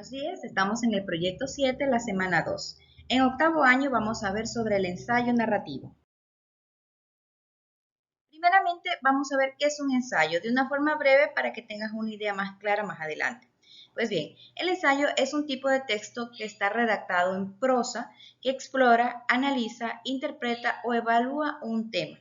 Buenos días, estamos en el proyecto 7, la semana 2. En octavo año vamos a ver sobre el ensayo narrativo. Primeramente vamos a ver qué es un ensayo de una forma breve para que tengas una idea más clara más adelante. Pues bien, el ensayo es un tipo de texto que está redactado en prosa que explora, analiza, interpreta o evalúa un tema.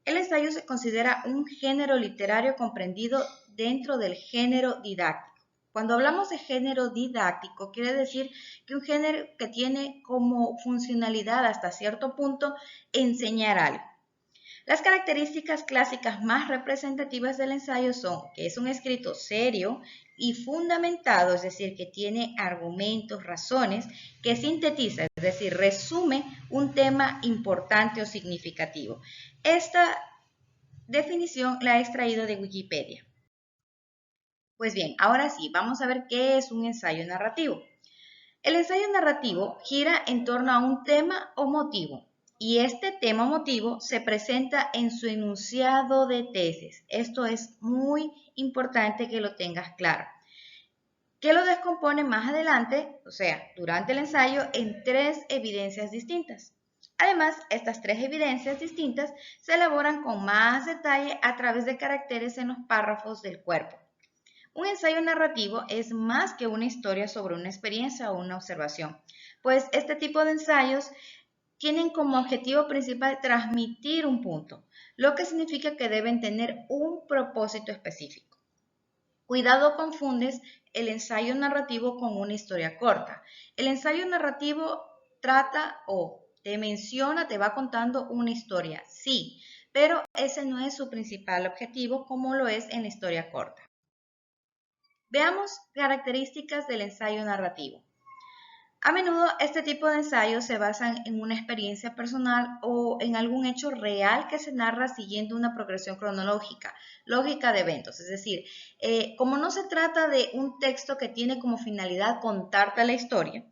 El ensayo se considera un género literario comprendido dentro del género didáctico. Cuando hablamos de género didáctico, quiere decir que un género que tiene como funcionalidad hasta cierto punto enseñar algo. Las características clásicas más representativas del ensayo son que es un escrito serio y fundamentado, es decir, que tiene argumentos, razones, que sintetiza, es decir, resume un tema importante o significativo. Esta definición la he extraído de Wikipedia. Pues bien, ahora sí, vamos a ver qué es un ensayo narrativo. El ensayo narrativo gira en torno a un tema o motivo, y este tema o motivo se presenta en su enunciado de tesis. Esto es muy importante que lo tengas claro. Que lo descompone más adelante, o sea, durante el ensayo, en 3 evidencias distintas. Además, estas 3 evidencias distintas se elaboran con más detalle a través de caracteres en los párrafos del cuerpo. Un ensayo narrativo es más que una historia sobre una experiencia o una observación, pues este tipo de ensayos tienen como objetivo principal transmitir un punto, lo que significa que deben tener un propósito específico. Cuidado, confundes el ensayo narrativo con una historia corta. El ensayo narrativo trata o te menciona, te va contando una historia, sí, pero ese no es su principal objetivo como lo es en la historia corta. Veamos características del ensayo narrativo. A menudo este tipo de ensayos se basan en una experiencia personal o en algún hecho real que se narra siguiendo una progresión cronológica, lógica de eventos. Es decir, como no se trata de un texto que tiene como finalidad contarte la historia,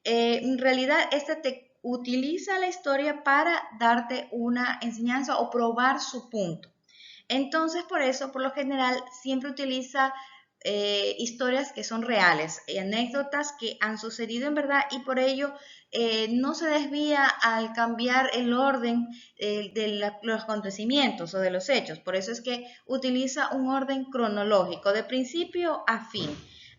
en realidad este te utiliza la historia para darte una enseñanza o probar su punto. Entonces, por eso, por lo general, siempre utiliza historias que son reales, anécdotas que han sucedido en verdad y por ello no se desvía al cambiar el orden de los acontecimientos o de los hechos. Por eso es que utiliza un orden cronológico de principio a fin.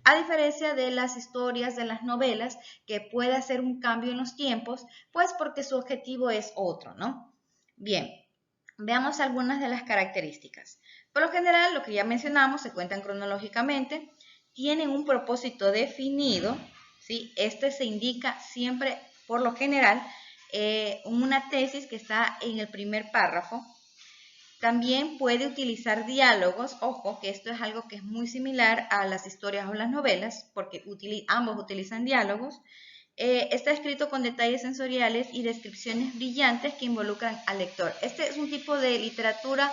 A diferencia de las historias de las novelas, que puede hacer un cambio en los tiempos, pues porque su objetivo es otro, ¿no? Bien, veamos algunas de las características. Por lo general, lo que ya mencionamos, se cuentan cronológicamente, tienen un propósito definido, ¿sí? Este se indica siempre, por lo general, una tesis que está en el primer párrafo. También puede utilizar diálogos, ojo, que esto es algo que es muy similar a las historias o las novelas, porque ambos utilizan diálogos. Está escrito con detalles sensoriales y descripciones brillantes que involucran al lector. Este es un tipo de literatura,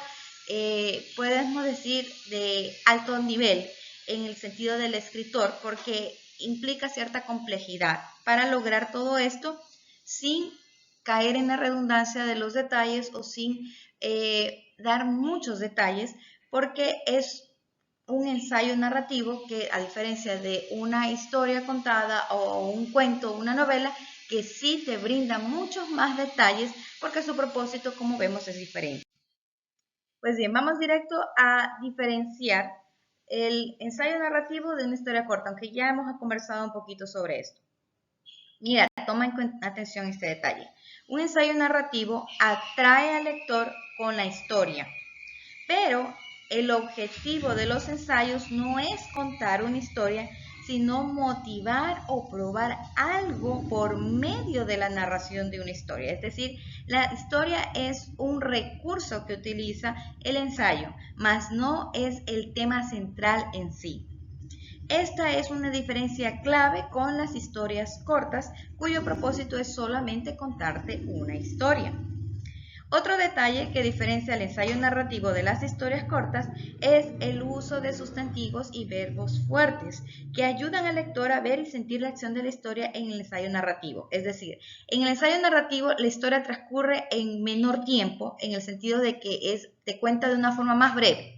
podemos decir, de alto nivel en el sentido del escritor, porque implica cierta complejidad para lograr todo esto sin caer en la redundancia de los detalles o sin dar muchos detalles, porque es un ensayo narrativo que, a diferencia de una historia contada o un cuento o una novela, que sí te brinda muchos más detalles porque su propósito, como vemos, es diferente. Pues bien, vamos directo a diferenciar el ensayo narrativo de una historia corta, aunque ya hemos conversado un poquito sobre esto. Mira, toma en atención este detalle. Un ensayo narrativo atrae al lector con la historia, pero el objetivo de los ensayos no es contar una historia, sino motivar o probar algo por medio de la narración de una historia. Es decir, la historia es un recurso que utiliza el ensayo, mas no es el tema central en sí. Esta es una diferencia clave con las historias cortas, cuyo propósito es solamente contarte una historia. Otro detalle que diferencia el ensayo narrativo de las historias cortas es el uso de sustantivos y verbos fuertes que ayudan al lector a ver y sentir la acción de la historia en el ensayo narrativo. Es decir, en el ensayo narrativo la historia transcurre en menor tiempo, en el sentido de que te cuenta de una forma más breve,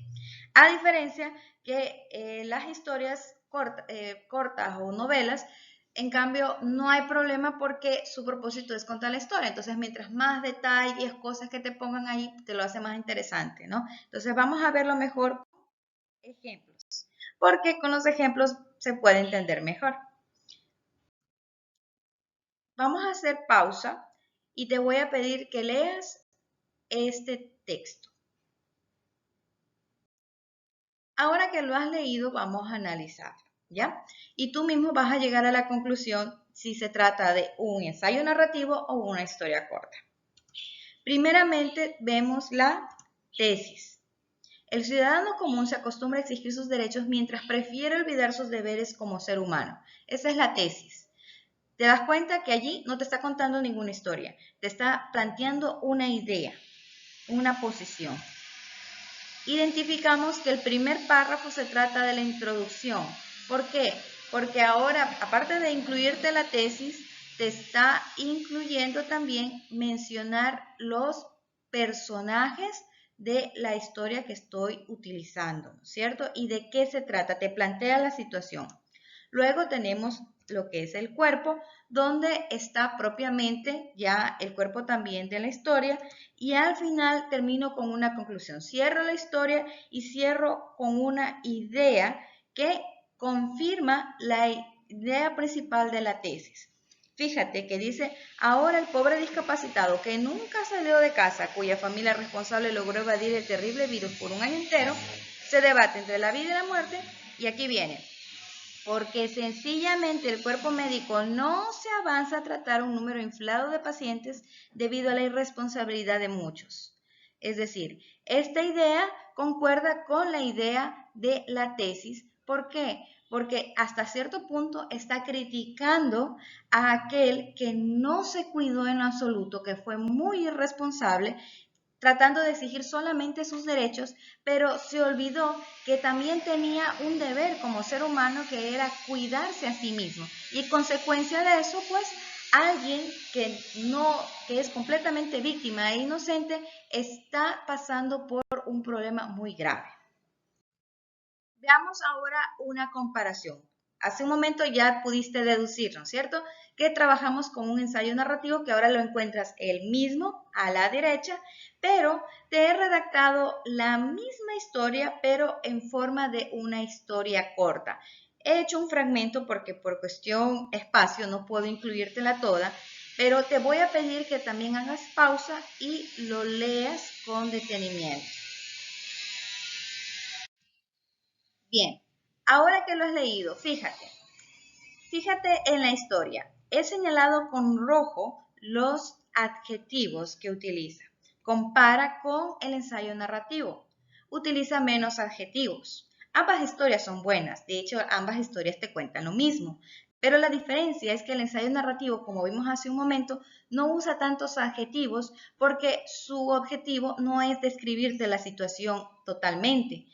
a diferencia que las historias cortas o novelas. En cambio, no hay problema porque su propósito es contar la historia. Entonces, mientras más detalles, cosas que te pongan ahí, te lo hace más interesante, ¿no? Entonces, vamos a verlo mejor con ejemplos, porque con los ejemplos se puede entender mejor. Vamos a hacer pausa y te voy a pedir que leas este texto. Ahora que lo has leído, vamos a analizarlo, ¿ya? Y tú mismo vas a llegar a la conclusión si se trata de un ensayo narrativo o una historia corta. Primeramente, vemos la tesis. El ciudadano común se acostumbra a exigir sus derechos mientras prefiere olvidar sus deberes como ser humano. Esa es la tesis. Te das cuenta que allí no te está contando ninguna historia, te está planteando una idea, una posición. Identificamos que el primer párrafo se trata de la introducción. ¿Por qué? Porque ahora, aparte de incluirte la tesis, te está incluyendo también mencionar los personajes de la historia que estoy utilizando, ¿cierto? Y de qué se trata, te plantea la situación. Luego tenemos lo que es el cuerpo, donde está propiamente ya el cuerpo también de la historia, y al final termino con una conclusión. Cierro la historia y cierro con una idea que confirma la idea principal de la tesis. Fíjate que dice, ahora el pobre discapacitado que nunca salió de casa, cuya familia responsable logró evadir el terrible virus por un año entero, se debate entre la vida y la muerte, y aquí viene. Porque sencillamente el cuerpo médico no se avanza a tratar un número inflado de pacientes debido a la irresponsabilidad de muchos. Es decir, esta idea concuerda con la idea de la tesis. ¿Por qué? Porque hasta cierto punto está criticando a aquel que no se cuidó en absoluto, que fue muy irresponsable, tratando de exigir solamente sus derechos, pero se olvidó que también tenía un deber como ser humano, que era cuidarse a sí mismo. Y consecuencia de eso, pues, alguien que es completamente víctima e inocente está pasando por un problema muy grave. Veamos ahora una comparación. Hace un momento ya pudiste deducir, ¿no es cierto?, que trabajamos con un ensayo narrativo que ahora lo encuentras el mismo a la derecha, pero te he redactado la misma historia, pero en forma de una historia corta. He hecho un fragmento porque por cuestión espacio no puedo incluírtela toda, pero te voy a pedir que también hagas pausa y lo leas con detenimiento. Bien, ahora que lo has leído, fíjate en la historia. He señalado con rojo los adjetivos que utiliza. Compara con el ensayo narrativo. Utiliza menos adjetivos. Ambas historias son buenas, de hecho ambas historias te cuentan lo mismo, pero la diferencia es que el ensayo narrativo, como vimos hace un momento, no usa tantos adjetivos porque su objetivo no es describirte la situación totalmente.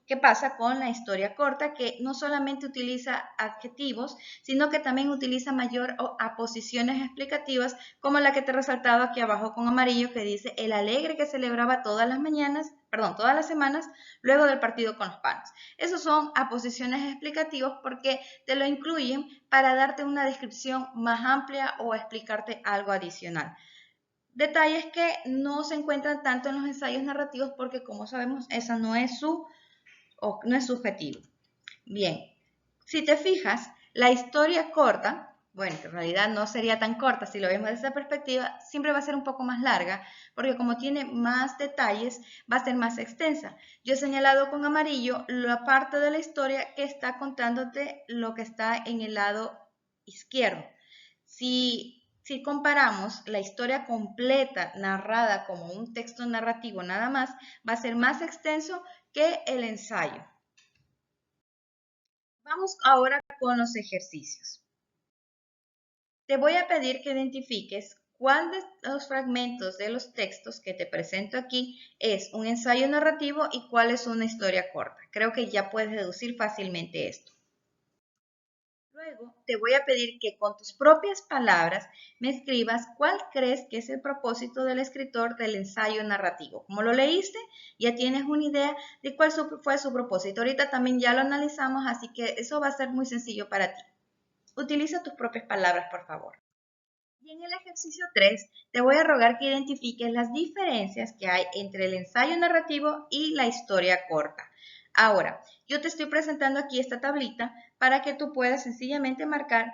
¿Qué pasa con la historia corta? Que no solamente utiliza adjetivos, sino que también utiliza mayor aposiciones explicativas, como la que te resaltaba aquí abajo con amarillo, que dice el alegre que celebraba todas las semanas, luego del partido con los panos. Esos son aposiciones explicativas porque te lo incluyen para darte una descripción más amplia o explicarte algo adicional. Detalles que no se encuentran tanto en los ensayos narrativos porque, como sabemos, esa no es su objetivo. Bien, si te fijas, la historia corta, bueno, que en realidad no sería tan corta si lo vemos desde esa perspectiva, siempre va a ser un poco más larga, porque como tiene más detalles, va a ser más extensa. Yo he señalado con amarillo la parte de la historia que está contándote lo que está en el lado izquierdo. Si comparamos la historia completa narrada como un texto narrativo nada más, va a ser más extenso que el ensayo. Vamos ahora con los ejercicios. Te voy a pedir que identifiques cuál de los fragmentos de los textos que te presento aquí es un ensayo narrativo y cuál es una historia corta. Creo que ya puedes deducir fácilmente esto. Luego te voy a pedir que con tus propias palabras me escribas cuál crees que es el propósito del escritor del ensayo narrativo. Como lo leíste, ya tienes una idea de cuál fue su propósito. Ahorita también ya lo analizamos, así que eso va a ser muy sencillo para ti. Utiliza tus propias palabras, por favor. Y en el ejercicio 3 te voy a rogar que identifiques las diferencias que hay entre el ensayo narrativo y la historia corta. Ahora, yo te estoy presentando aquí esta tablita para que tú puedas sencillamente marcar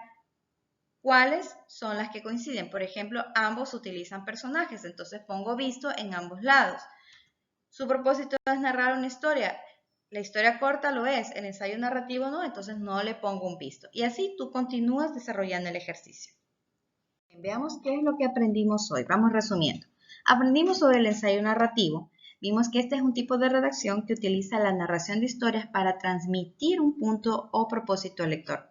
cuáles son las que coinciden. Por ejemplo, ambos utilizan personajes, entonces pongo visto en ambos lados. Su propósito es narrar una historia. La historia corta lo es, el ensayo narrativo no, entonces no le pongo un visto. Y así tú continúas desarrollando el ejercicio. Veamos qué es lo que aprendimos hoy. Vamos resumiendo. Aprendimos sobre el ensayo narrativo. Vimos que este es un tipo de redacción que utiliza la narración de historias para transmitir un punto o propósito al lector.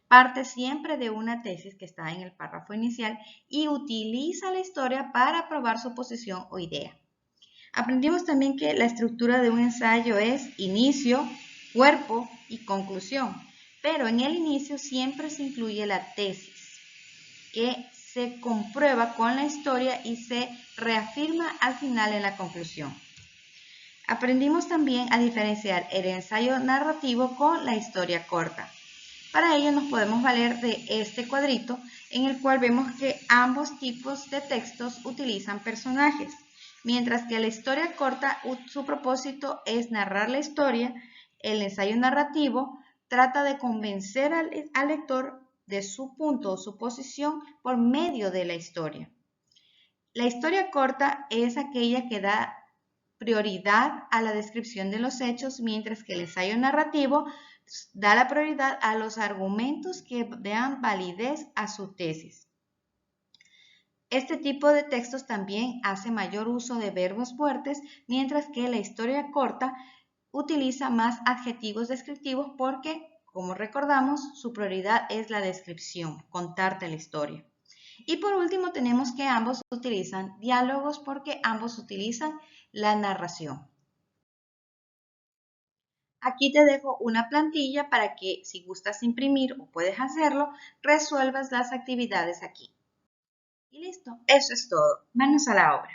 Parte siempre de una tesis que está en el párrafo inicial y utiliza la historia para probar su posición o idea. Aprendimos también que la estructura de un ensayo es inicio, cuerpo y conclusión, pero en el inicio siempre se incluye la tesis, que se comprueba con la historia y se reafirma al final en la conclusión. Aprendimos también a diferenciar el ensayo narrativo con la historia corta. Para ello nos podemos valer de este cuadrito en el cual vemos que ambos tipos de textos utilizan personajes, mientras que la historia corta su propósito es narrar la historia, el ensayo narrativo trata de convencer al lector de su punto o su posición por medio de la historia. La historia corta es aquella que da prioridad a la descripción de los hechos, mientras que el ensayo narrativo da la prioridad a los argumentos que dan validez a su tesis. Este tipo de textos también hace mayor uso de verbos fuertes, mientras que la historia corta utiliza más adjetivos descriptivos porque, como recordamos, su prioridad es la descripción, contarte la historia. Y por último tenemos que ambos utilizan diálogos porque ambos utilizan la narración. Aquí te dejo una plantilla para que, si gustas imprimir o puedes hacerlo, resuelvas las actividades aquí. Y listo, eso es todo. Manos a la obra.